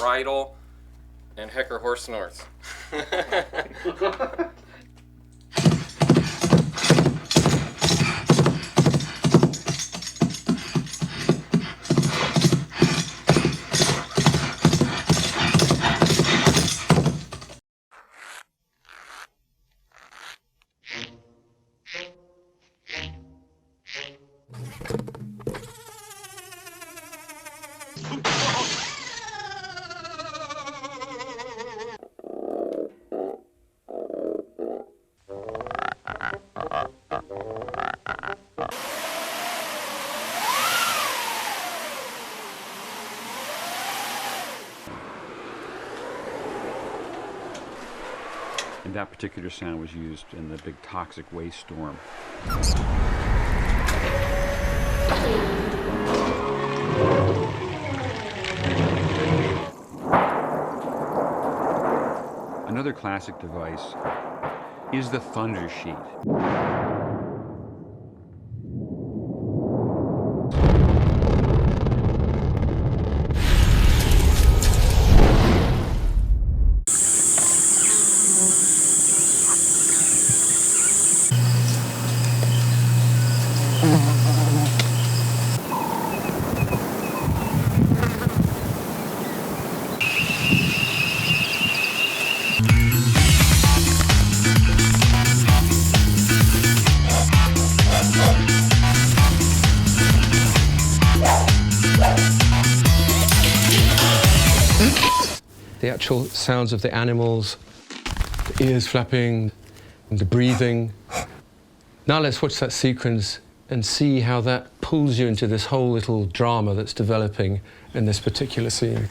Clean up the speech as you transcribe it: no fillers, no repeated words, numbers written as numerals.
bridle, and hecker horse snorts. And that particular sound was used in the big toxic waste storm. Another classic device is the thunder sheet. The actual sounds of the animals, the ears flapping, the breathing. Now let's watch that sequence and see how that pulls you into this whole little drama that's developing in this particular scene.